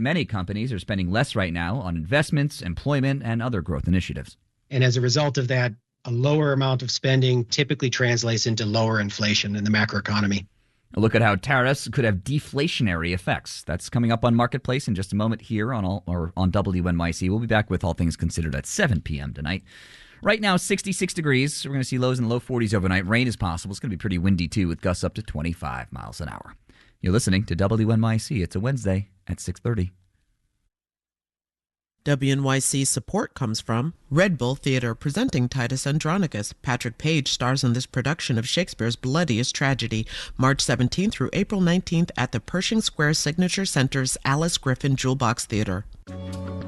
Many companies are spending less right now on investments, employment, and other growth initiatives. And as a result of that, a lower amount of spending typically translates into lower inflation in the macroeconomy. A look at how tariffs could have deflationary effects. That's coming up on Marketplace in just a moment here on WNYC. We'll be back with All Things Considered at 7 p.m. tonight. Right now, 66 degrees. We're going to see lows in the low 40s overnight. Rain is possible. It's going to be pretty windy, too, with gusts up to 25 miles an hour. You're listening to WNYC. It's a Wednesday at 6:30. WNYC support comes from Red Bull Theater, presenting Titus Andronicus. Patrick Page stars in this production of Shakespeare's Bloodiest Tragedy, March 17th through April 19th at the Pershing Square Signature Center's Alice Griffin Jewel Box Theater.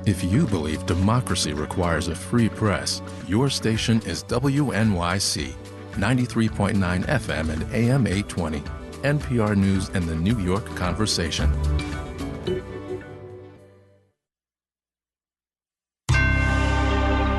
If you believe democracy requires a free press, your station is WNYC, 93.9 FM and AM 820, NPR News and the New York Conversation.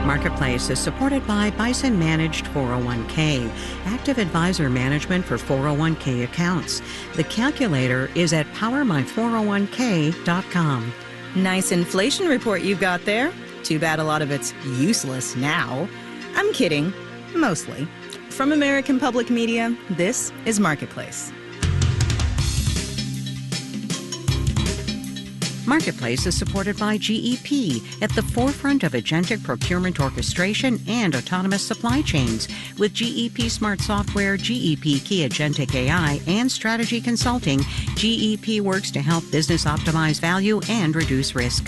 Marketplace is supported by Bison Managed 401k, active advisor management for 401k accounts. The calculator is at powermy401k.com. Nice inflation report you got there. Too bad a lot of it's useless now. I'm kidding. Mostly. From American Public Media, this is Marketplace. Marketplace is supported by GEP, at the forefront of agentic procurement orchestration and autonomous supply chains. With GEP Smart Software, GEP Key Agentic AI, and Strategy Consulting, GEP works to help business optimize value and reduce risk.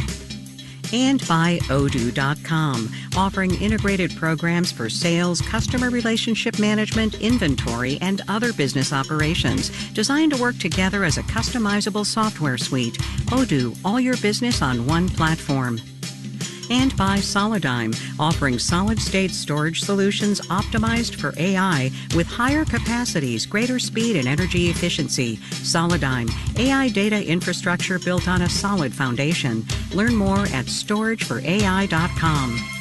And by Odoo.com, offering integrated programs for sales, customer relationship management, inventory, and other business operations, designed to work together as a customizable software suite. Odoo, all your business on one platform. And by Solidigm, offering solid-state storage solutions optimized for AI with higher capacities, greater speed, and energy efficiency. Solidigm, AI data infrastructure built on a solid foundation. Learn more at storageforai.com.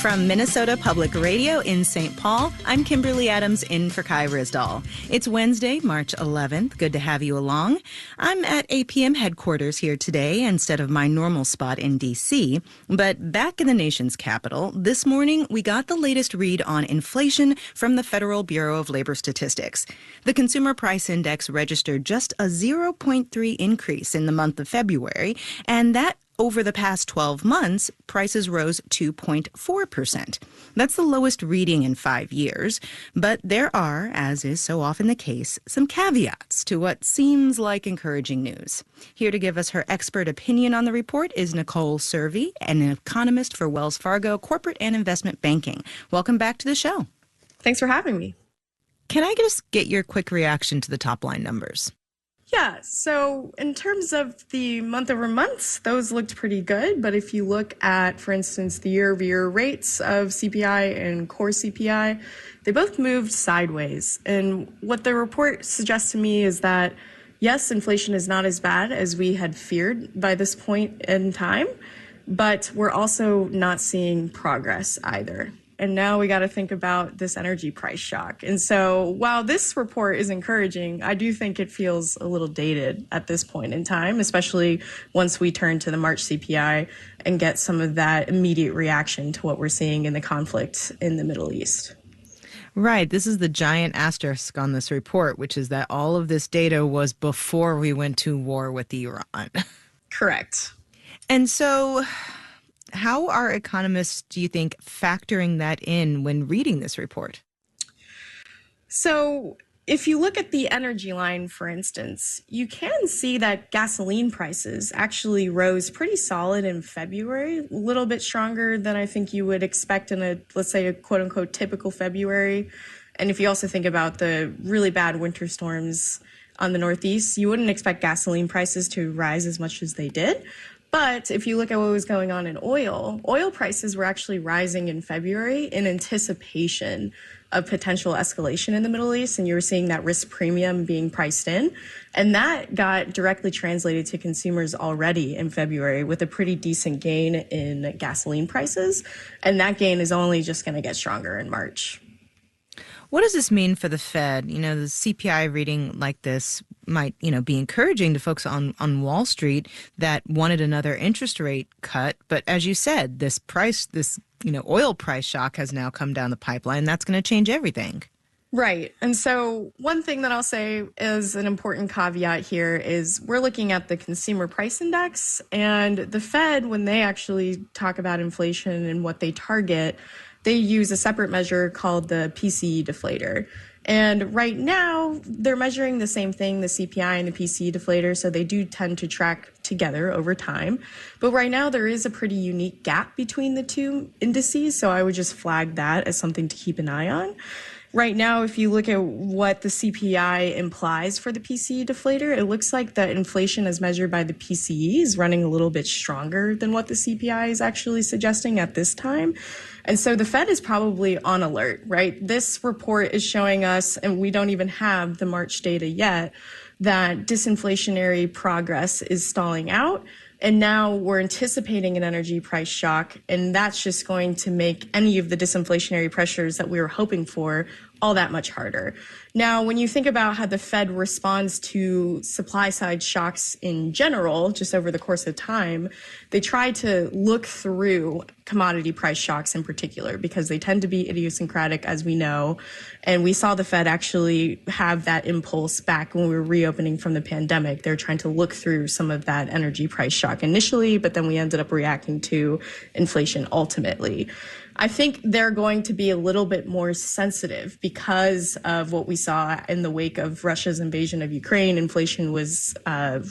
From Minnesota Public Radio in St. Paul, I'm Kimberly Adams in for Kai Risdall. It's Wednesday, March 11th. Good to have you along. I'm at APM headquarters here today instead of my normal spot in D.C. But back in the nation's capital, this morning we got the latest read on inflation from the Federal Bureau of Labor Statistics. The Consumer Price Index registered just a 0.3 increase in the month of February, and that over the past 12 months, prices rose 2.4%. That's the lowest reading in 5 years. But there are, as is so often the case, some caveats to what seems like encouraging news. Here to give us her expert opinion on the report is Nicole Cervi, an economist for Wells Fargo Corporate and Investment Banking. Welcome back to the show. Thanks for having me. Can I just get your quick reaction to the top line numbers? Yeah, so in terms of the month-over-months, those looked pretty good. But if you look at, for instance, the year-over-year rates of CPI and core CPI, they both moved sideways. And what the report suggests to me is that, yes, inflation is not as bad as we had feared by this point in time, but we're also not seeing progress either. And now we got to think about this energy price shock. And so while this report is encouraging, I do think it feels a little dated at this point in time, especially once we turn to the March CPI and get some of that immediate reaction to what we're seeing in the conflict in the Middle East. Right. This is the giant asterisk on this report, which is that all of this data was before we went to war with Iran. Correct. And so how are economists, do you think, factoring that in when reading this report? So if you look at the energy line, for instance, you can see that gasoline prices actually rose pretty solid in February, a little bit stronger than I think you would expect in a, let's say, a quote unquote typical February. And if you also think about the really bad winter storms on the Northeast, you wouldn't expect gasoline prices to rise as much as they did. But if you look at what was going on in oil prices were actually rising in February in anticipation of potential escalation in the Middle East. And you were seeing that risk premium being priced in. And that got directly translated to consumers already in February with a pretty decent gain in gasoline prices. And that gain is only just going to get stronger in March. What does this mean for the Fed? The CPI reading like this might, be encouraging to folks on Wall Street that wanted another interest rate cut. But as you said, this oil price shock has now come down the pipeline. That's going to change everything. Right. And so one thing that I'll say is an important caveat here is we're looking at the consumer price index, and the Fed, when they actually talk about inflation and what they target, they use a separate measure called the PCE deflator. And right now, they're measuring the same thing, the CPI and the PCE deflator, so they do tend to track together over time. But right now, there is a pretty unique gap between the two indices, so I would just flag that as something to keep an eye on. Right now, if you look at what the CPI implies for the PCE deflator, it looks like the inflation as measured by the PCE is running a little bit stronger than what the CPI is actually suggesting at this time. And so the Fed is probably on alert, right? This report is showing us, and we don't even have the March data yet, that disinflationary progress is stalling out. And now we're anticipating an energy price shock, and that's just going to make any of the disinflationary pressures that we were hoping for all that much harder. Now, when you think about how the Fed responds to supply side shocks in general, just over the course of time, they try to look through commodity price shocks in particular, because they tend to be idiosyncratic, as we know. And we saw the Fed actually have that impulse back when we were reopening from the pandemic. They're trying to look through some of that energy price shock initially, but then we ended up reacting to inflation ultimately. I think they're going to be a little bit more sensitive because of what we saw in the wake of Russia's invasion of Ukraine. Inflation was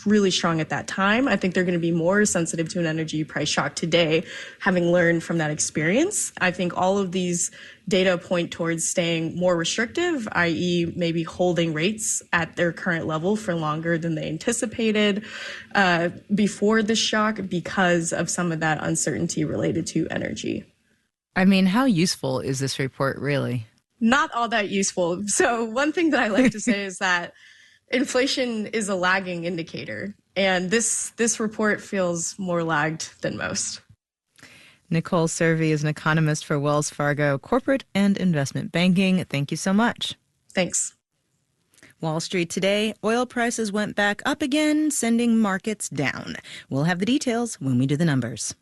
really strong at that time. I think they're going to be more sensitive to an energy price shock today, having learned from that experience. I think all of these data point towards staying more restrictive, i.e. maybe holding rates at their current level for longer than they anticipated before the shock because of some of that uncertainty related to energy. I mean, how useful is this report really? Not all that useful. So one thing that I like to say is that inflation is a lagging indicator, and this report feels more lagged than most. Nicole Cervi is an economist for Wells Fargo Corporate and Investment Banking. Thank you so much. Thanks. Wall Street today, oil prices went back up again, sending markets down. We'll have the details when we do the numbers.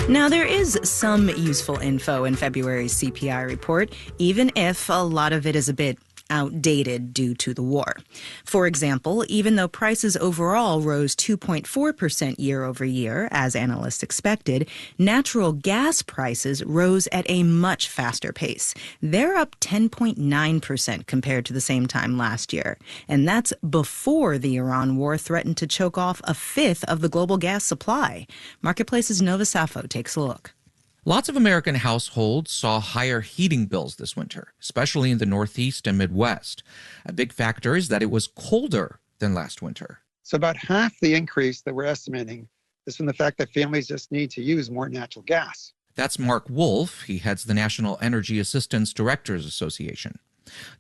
Now, there is some useful info in February's CPI report, even if a lot of it is a bit outdated due to the war. For example, even though prices overall rose 2.4% year over year, as analysts expected, natural gas prices rose at a much faster pace. They're up 10.9% compared to the same time last year. And that's before the Iran war threatened to choke off a fifth of the global gas supply. Marketplace's Nova Safo takes a look. Lots of American households saw higher heating bills this winter, especially in the Northeast and Midwest. A big factor is that it was colder than last winter. So about half the increase that we're estimating is from the fact that families just need to use more natural gas. That's Mark Wolf. He heads the National Energy Assistance Directors Association.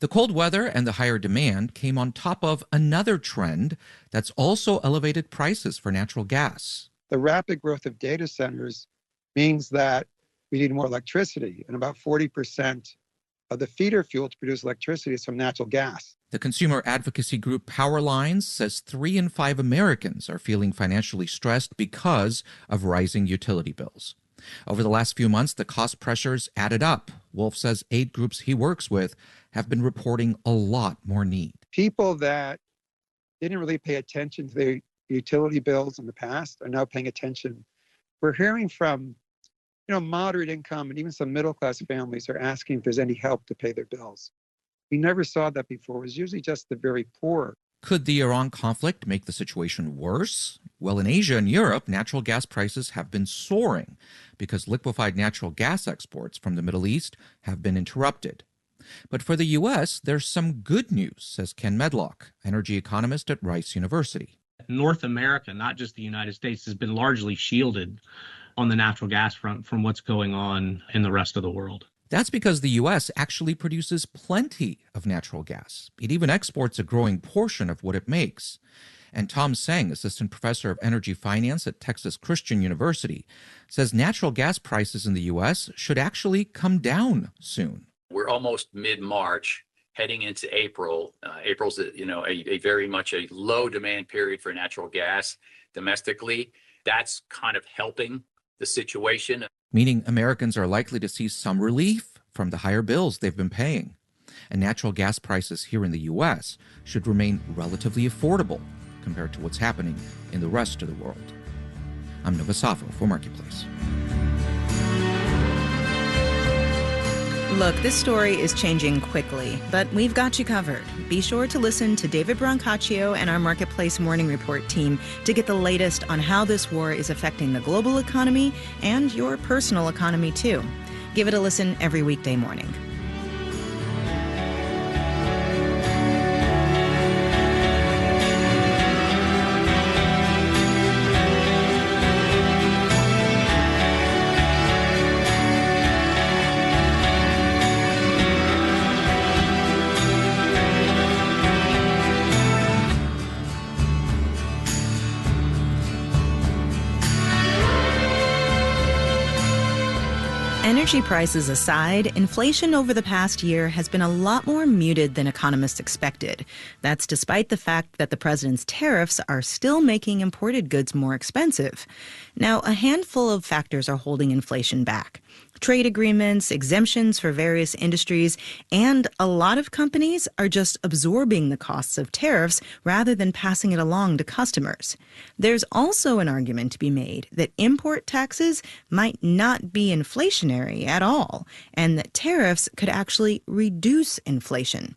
The cold weather and the higher demand came on top of another trend that's also elevated prices for natural gas. The rapid growth of data centers means that we need more electricity, and about 40% of the feeder fuel to produce electricity is from natural gas. The consumer advocacy group Power Lines says 3 in 5 Americans are feeling financially stressed because of rising utility bills. Over the last few months, the cost pressures added up. Wolf says aid groups he works with have been reporting a lot more need. People that didn't really pay attention to their utility bills in the past are now paying attention. We're hearing from moderate income and even some middle-class families are asking if there's any help to pay their bills. We never saw that before. It was usually just the very poor. Could the Iran conflict make the situation worse? Well, in Asia and Europe, natural gas prices have been soaring because liquefied natural gas exports from the Middle East have been interrupted. But for the U.S., there's some good news, says Ken Medlock, energy economist at Rice University. North America, not just the United States, has been largely shielded on the natural gas front from what's going on in the rest of the world. That's because the U.S. actually produces plenty of natural gas. It even exports a growing portion of what it makes. And Tom Tseng, assistant professor of energy finance at Texas Christian University, says natural gas prices in the U.S. should actually come down soon. We're almost mid-March, heading into April. April's a very much a low demand period for natural gas domestically. That's kind of helping the situation. Meaning Americans are likely to see some relief from the higher bills they've been paying. And natural gas prices here in the U.S. should remain relatively affordable compared to what's happening in the rest of the world. I'm Nova Safo for Marketplace. Look, this story is changing quickly, but we've got you covered. Be sure to listen to David Brancaccio and our Marketplace Morning Report team to get the latest on how this war is affecting the global economy and your personal economy, too. Give it a listen every weekday morning. Energy prices aside, inflation over the past year has been a lot more muted than economists expected. That's despite the fact that the president's tariffs are still making imported goods more expensive. Now, a handful of factors are holding inflation back. Trade agreements, exemptions for various industries, and a lot of companies are just absorbing the costs of tariffs rather than passing it along to customers. There's also an argument to be made that import taxes might not be inflationary at all, and that tariffs could actually reduce inflation.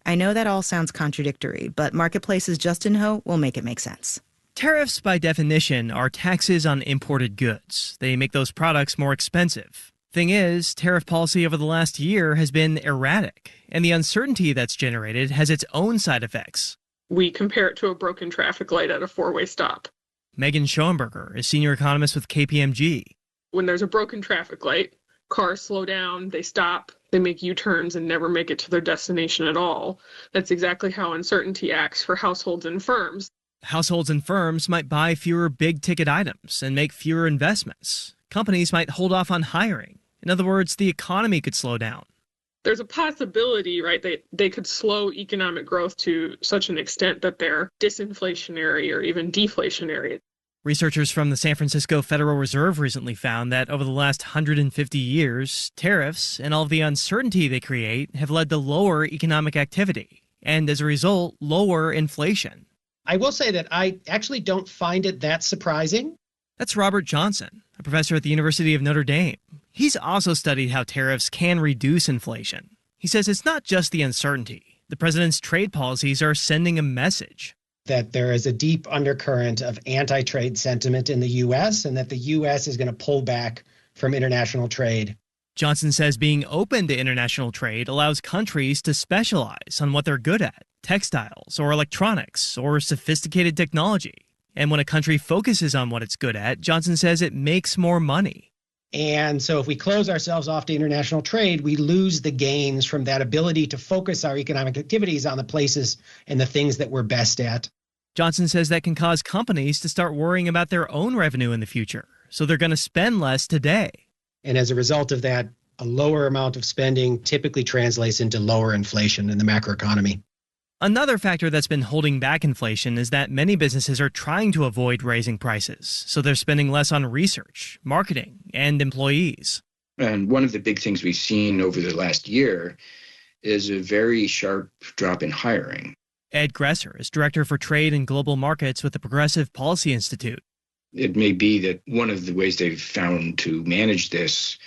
I know that all sounds contradictory, but Marketplace's Justin Ho will make it make sense. Tariffs, by definition, are taxes on imported goods. They make those products more expensive. Thing is, tariff policy over the last year has been erratic, and the uncertainty that's generated has its own side effects. We compare it to a broken traffic light at a four-way stop. Megan Schoenberger is senior economist with KPMG. When there's a broken traffic light, cars slow down, they stop, they make U-turns and never make it to their destination at all. That's exactly how uncertainty acts for households and firms. Households and firms might buy fewer big-ticket items and make fewer investments. Companies might hold off on hiring. In other words, the economy could slow down. There's a possibility, right, that they could slow economic growth to such an extent that they're disinflationary or even deflationary. Researchers from the San Francisco Federal Reserve recently found that over the last 150 years, tariffs and all of the uncertainty they create have led to lower economic activity, and as a result, lower inflation. I will say that I actually don't find it that surprising. That's Robert Johnson, a professor at the University of Notre Dame. He's also studied how tariffs can reduce inflation. He says it's not just the uncertainty. The president's trade policies are sending a message. That there is a deep undercurrent of anti-trade sentiment in the U.S. and that the U.S. is going to pull back from international trade. Johnson says being open to international trade allows countries to specialize on what they're good at, textiles or electronics or sophisticated technology. And when a country focuses on what it's good at, Johnson says it makes more money. And so if we close ourselves off to international trade, we lose the gains from that ability to focus our economic activities on the places and the things that we're best at. Johnson says that can cause companies to start worrying about their own revenue in the future, so they're going to spend less today. And as a result of that, a lower amount of spending typically translates into lower inflation in the macroeconomy. Another factor that's been holding back inflation is that many businesses are trying to avoid raising prices, so they're spending less on research, marketing, and employees. And one of the big things we've seen over the last year is a very sharp drop in hiring. Ed Gresser is Director for Trade and Global Markets with the Progressive Policy Institute. It may be that one of the ways they've found to manage this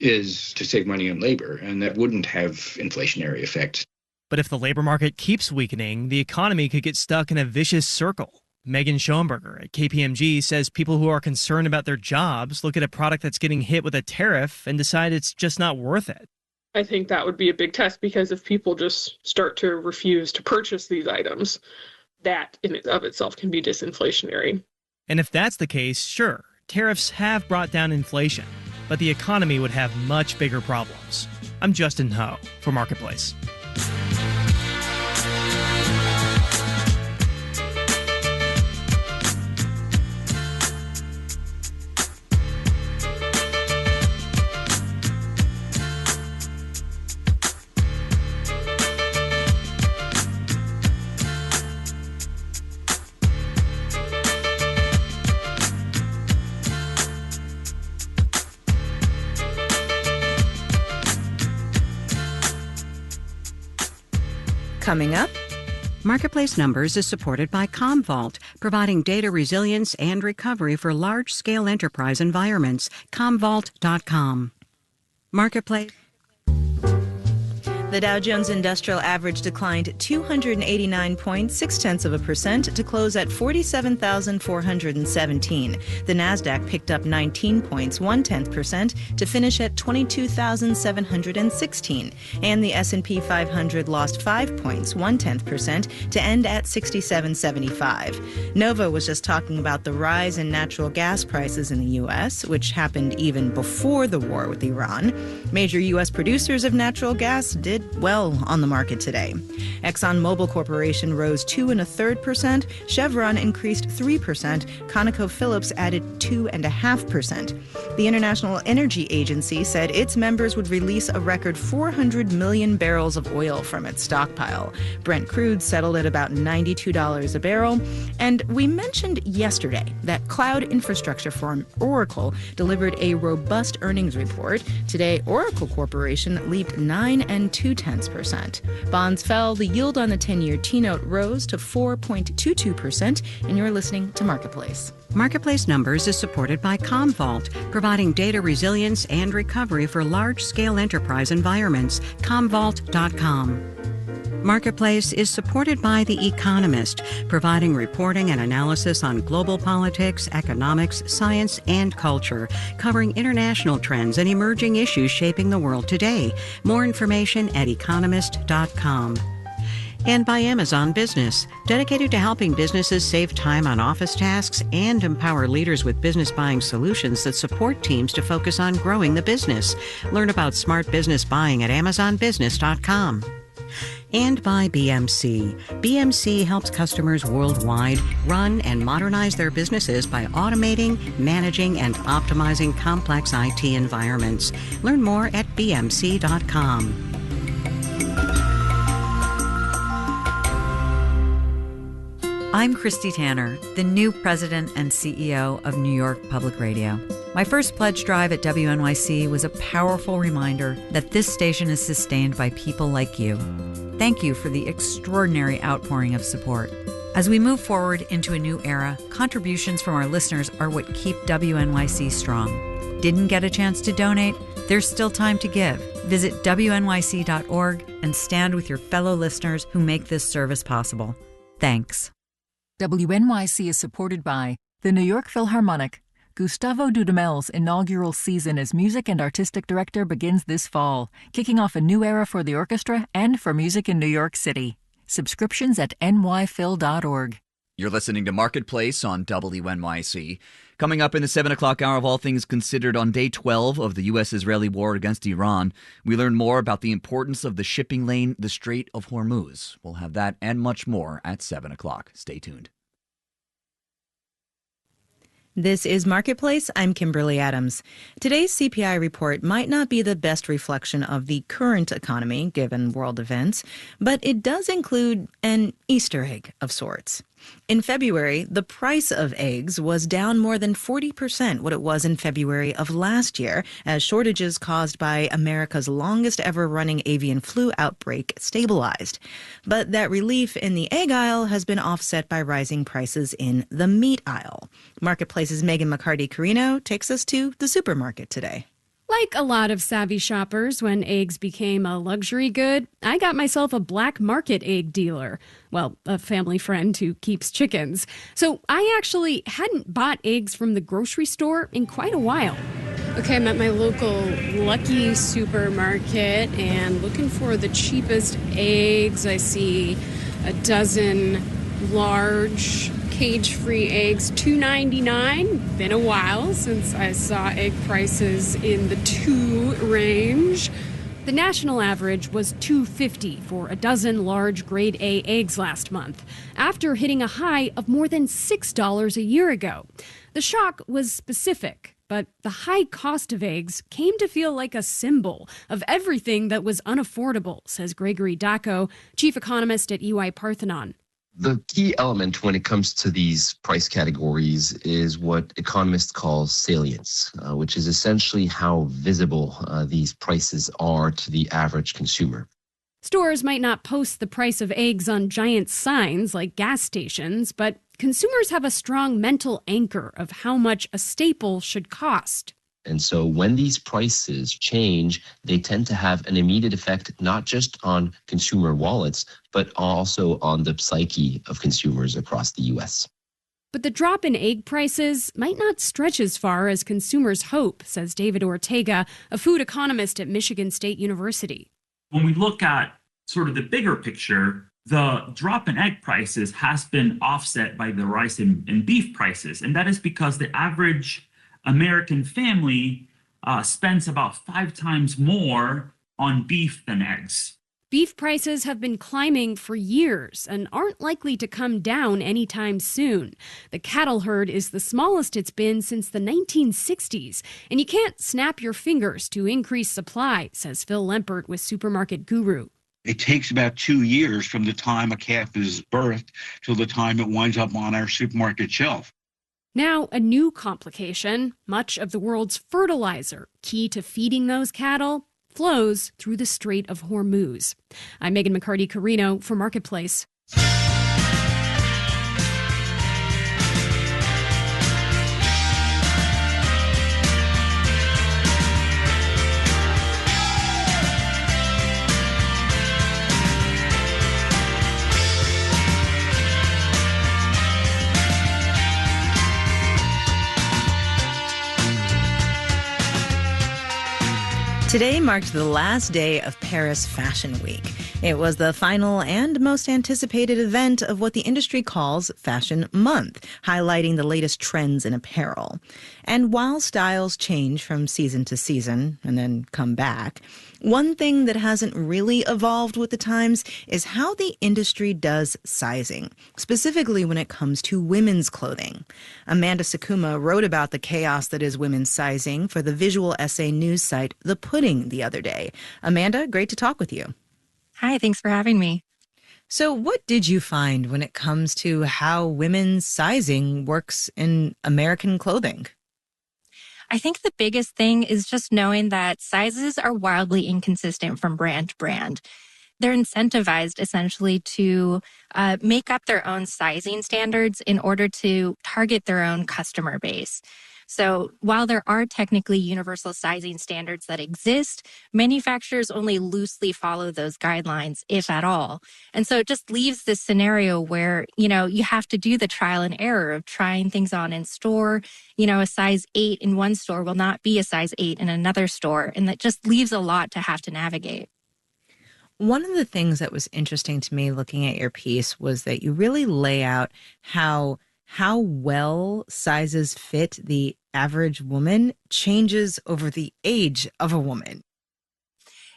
is to save money on labor, and that wouldn't have inflationary effects. But if the labor market keeps weakening, the economy could get stuck in a vicious circle. Megan Schoenberger at KPMG says people who are concerned about their jobs look at a product that's getting hit with a tariff and decide it's just not worth it. I think that would be a big test, because if people just start to refuse to purchase these items, that in and of itself can be disinflationary. And if that's the case, sure, tariffs have brought down inflation, but the economy would have much bigger problems. I'm Justin Ho for Marketplace. Coming up, Marketplace Numbers is supported by Commvault, providing data resilience and recovery for large-scale enterprise environments. Commvault.com. Marketplace. the Dow Jones Industrial Average declined 289.6% to close at 47,417. The Nasdaq picked up 19 points, 0.1% to finish at 22,716, and the S&P 500 lost 5 points, 0.1% to end at 6775. Nova was just talking about the rise in natural gas prices in the U.S., which happened even before the war with Iran. Major U.S. producers of natural gas did well on the market today. ExxonMobil Corporation rose 2.33%, Chevron increased 3%, ConocoPhillips added 2.5%. The International Energy Agency said its members would release a record 400 million barrels of oil from its stockpile. Brent crude settled at about $92 a barrel. And we mentioned yesterday that cloud infrastructure firm Oracle delivered a robust earnings report. Today, Oracle Corporation leaped 9 2/10%. Bonds fell. The yield on the 10-year T-note rose to 4.22%. And you're listening to Marketplace. Marketplace Numbers is supported by Commvault, providing data resilience and recovery for large-scale enterprise environments. Commvault.com. Marketplace is supported by The Economist, providing reporting and analysis on global politics, economics, science, and culture, covering international trends and emerging issues shaping the world today. More information at economist.com. And by Amazon Business, dedicated to helping businesses save time on office tasks and empower leaders with business buying solutions that support teams to focus on growing the business. Learn about smart business buying at amazonbusiness.com. And by BMC. BMC helps customers worldwide run and modernize their businesses by automating, managing, and optimizing complex IT environments. Learn more at bmc.com. I'm Christy Tanner, the new president and CEO of New York Public Radio. My first pledge drive at WNYC was a powerful reminder that this station is sustained by people like you. Thank you for the extraordinary outpouring of support. As we move forward into a new era, contributions from our listeners are what keep WNYC strong. Didn't get a chance to donate? There's still time to give. Visit WNYC.org and stand with your fellow listeners who make this service possible. Thanks. WNYC is supported by the New York Philharmonic. Gustavo Dudamel's inaugural season as music and artistic director begins this fall, kicking off a new era for the orchestra and for music in New York City. Subscriptions at nyphil.org. You're listening to Marketplace on WNYC. Coming up in the 7 o'clock hour of All Things Considered on Day 12 of the U.S.-Israeli war against Iran, we learn more about the importance of the shipping lane, the Strait of Hormuz. We'll have that and much more at 7 o'clock. Stay tuned. This is Marketplace. I'm Kimberly Adams. Today's CPI report might not be the best reflection of the current economy, given world events, but it does include an Easter egg of sorts. In February, the price of eggs was down more than 40% what it was in February of last year, as shortages caused by America's longest ever running avian flu outbreak stabilized. But that relief in the egg aisle has been offset by rising prices in the meat aisle. Marketplace's Megan McCarty-Carino takes us to the supermarket today. Like a lot of savvy shoppers, when eggs became a luxury good, I got myself a black market egg dealer. Well, a family friend who keeps chickens. So I actually hadn't bought eggs from the grocery store in quite a while. Okay, I'm at my local Lucky supermarket and looking for the cheapest eggs. I see a dozen large cage-free eggs, $2.99. Been a while since I saw egg prices in the $2 range. The national average was $2.50 for a dozen large grade A eggs last month, after hitting a high of more than $6 a year ago. The shock was specific, but the high cost of eggs came to feel like a symbol of everything that was unaffordable, says Gregory Dacko, chief economist at EY Parthenon. The key element when it comes to these price categories is what economists call salience, which is essentially how visible these prices are to the average consumer. Stores might not post the price of eggs on giant signs like gas stations, but consumers have a strong mental anchor of how much a staple should cost. And so when these prices change, they tend to have an immediate effect, not just on consumer wallets, but also on the psyche of consumers across the U.S. But the drop in egg prices might not stretch as far as consumers hope, says David Ortega, a food economist at Michigan State University. When we look at sort of the bigger picture, the drop in egg prices has been offset by the rise in beef prices. And that is because the average American family spends about 5 times more on beef than eggs. Beef prices have been climbing for years and aren't likely to come down anytime soon. The cattle herd is the smallest it's been since the 1960s, and you can't snap your fingers to increase supply, says Phil Lempert with Supermarket Guru. It takes about 2 years from the time a calf is birthed till the time it winds up on our supermarket shelf. Now, a new complication. Much of the world's fertilizer, key to feeding those cattle, flows through the Strait of Hormuz. I'm Megan McCarty-Carino for Marketplace. Today marked the last day of Paris Fashion Week. It was the final and most anticipated event of what the industry calls Fashion Month, highlighting the latest trends in apparel. And while styles change from season to season and then come back, one thing that hasn't really evolved with the times is how the industry does sizing, specifically when it comes to women's clothing. Amanda Sakuma wrote about the chaos that is women's sizing for the visual essay news site The Pudding the other day. Amanda, great to talk with you. Hi, thanks for having me. So what did you find when it comes to how women's sizing works in American clothing? I think the biggest thing is just knowing that sizes are wildly inconsistent from brand to brand. They're incentivized essentially to make up their own sizing standards in order to target their own customer base. So while there are technically universal sizing standards that exist, manufacturers only loosely follow those guidelines, if at all. And so it just leaves this scenario where, you have to do the trial and error of trying things on in store. A size 8 in one store will not be a size 8 in another store. And that just leaves a lot to have to navigate. One of the things that was interesting to me looking at your piece was that you really lay out how well sizes fit the average woman changes over the age of a woman.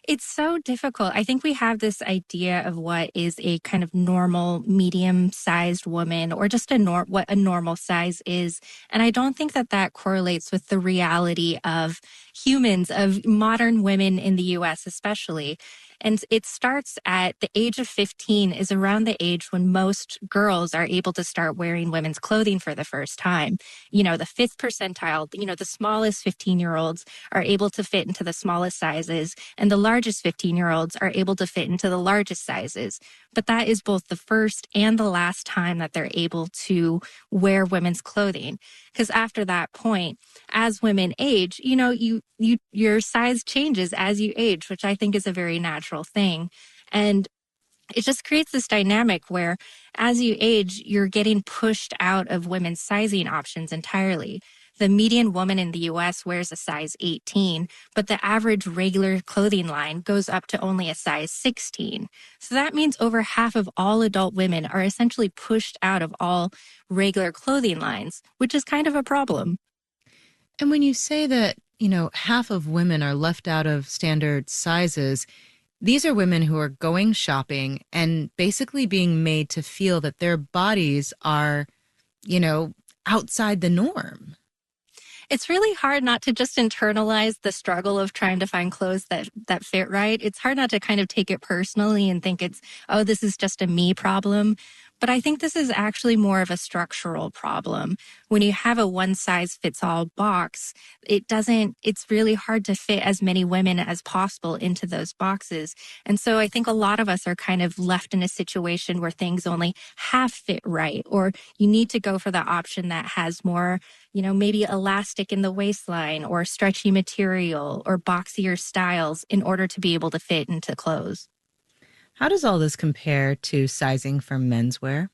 It's so difficult. I think we have this idea of what is a kind of normal, medium-sized woman or just what a normal size is. And I don't think that correlates with the reality of humans, of modern women in the U.S. especially. And it starts at the age of 15 is around the age when most girls are able to start wearing women's clothing for the first time. The 5th percentile, the smallest 15-year-olds are able to fit into the smallest sizes, and the largest 15-year-olds are able to fit into the largest sizes. But that is both the first and the last time that they're able to wear women's clothing. Because after that point, as women age, you your size changes as you age, which I think is a very natural thing. And it just creates this dynamic where as you age, you're getting pushed out of women's sizing options entirely. The median woman in the US wears a size 18, but the average regular clothing line goes up to only a size 16. So that means over half of all adult women are essentially pushed out of all regular clothing lines, which is kind of a problem. And when you say that, half of women are left out of standard sizes, these are women who are going shopping and basically being made to feel that their bodies are, outside the norm. It's really hard not to just internalize the struggle of trying to find clothes that fit right. It's hard not to kind of take it personally and think this is just a me problem. But I think this is actually more of a structural problem. When you have a one-size-fits-all box, it's really hard to fit as many women as possible into those boxes. And so I think a lot of us are kind of left in a situation where things only half fit right, or you need to go for the option that has more, maybe elastic in the waistline or stretchy material or boxier styles in order to be able to fit into clothes. How does all this compare to sizing for menswear?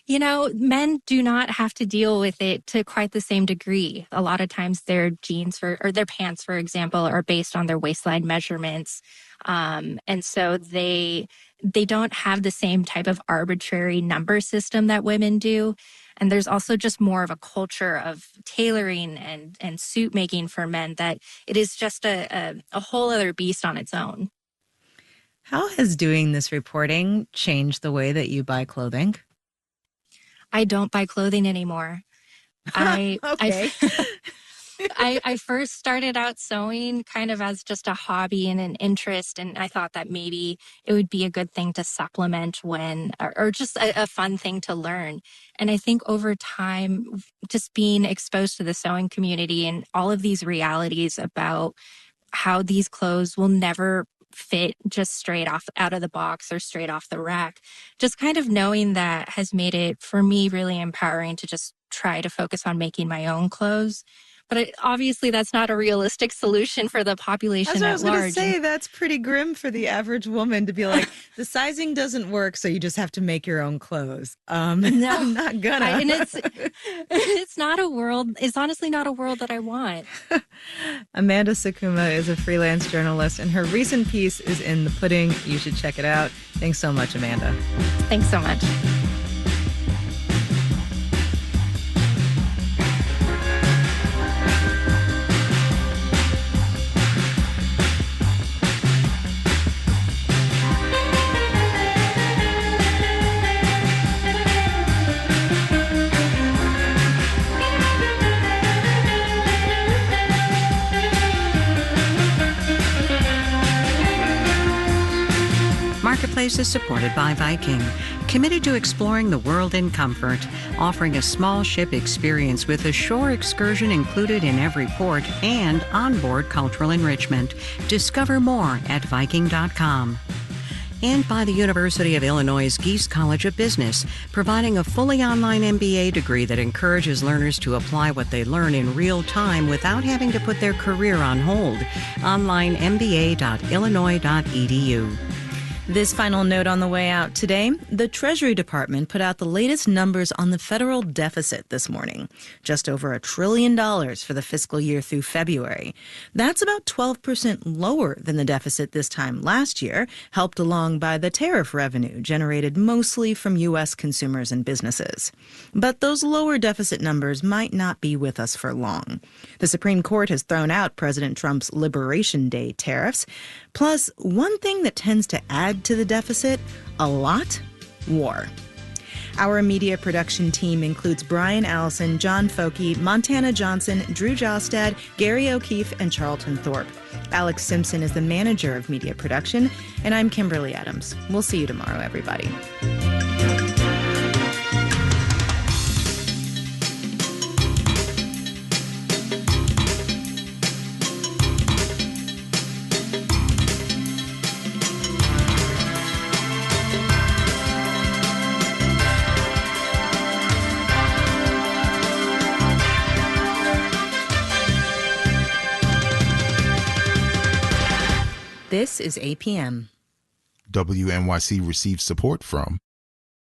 Men do not have to deal with it to quite the same degree. A lot of times their jeans or their pants, for example, are based on their waistline measurements. And so they don't have the same type of arbitrary number system that women do. And there's also just more of a culture of tailoring and suit making for men that it is just a whole other beast on its own. How has doing this reporting changed the way that you buy clothing? I don't buy clothing anymore. Okay. I first started out sewing kind of as just a hobby and an interest, and I thought that maybe it would be a good thing to supplement or just a fun thing to learn. And I think over time, just being exposed to the sewing community and all of these realities about how these clothes will never fit just straight off out of the box or straight off the rack. Just kind of knowing that has made it for me really empowering to just try to focus on making my own clothes. But obviously that's not a realistic solution for the population at large. That's what I was going to say. That's pretty grim for the average woman to be like, the sizing doesn't work, so you just have to make your own clothes. No, I'm not gonna. And it's not a world. It's honestly not a world that I want. Amanda Sakuma is a freelance journalist, and her recent piece is in The Pudding. You should check it out. Thanks so much, Amanda. Thanks so much. Marketplace is supported by Viking, committed to exploring the world in comfort, offering a small ship experience with a shore excursion included in every port and onboard cultural enrichment. Discover more at Viking.com. And by the University of Illinois' Gies College of Business, providing a fully online MBA degree that encourages learners to apply what they learn in real time without having to put their career on hold. Online mba.illinois.edu. This final note on the way out today, the Treasury Department put out the latest numbers on the federal deficit this morning, just over $1 trillion for the fiscal year through February. That's about 12% lower than the deficit this time last year, helped along by the tariff revenue generated mostly from U.S. consumers and businesses. But those lower deficit numbers might not be with us for long. The Supreme Court has thrown out President Trump's Liberation Day tariffs. Plus, one thing that tends to add to the deficit a lot: war. Our media production team includes Brian Allison, John Foke, Montana Johnson, Drew Jostad, Gary O'Keefe, and Charlton Thorpe. Alex Simpson is the manager of media production, and I'm Kimberly Adams. We'll see you tomorrow, everybody. This is APM. WNYC receives support from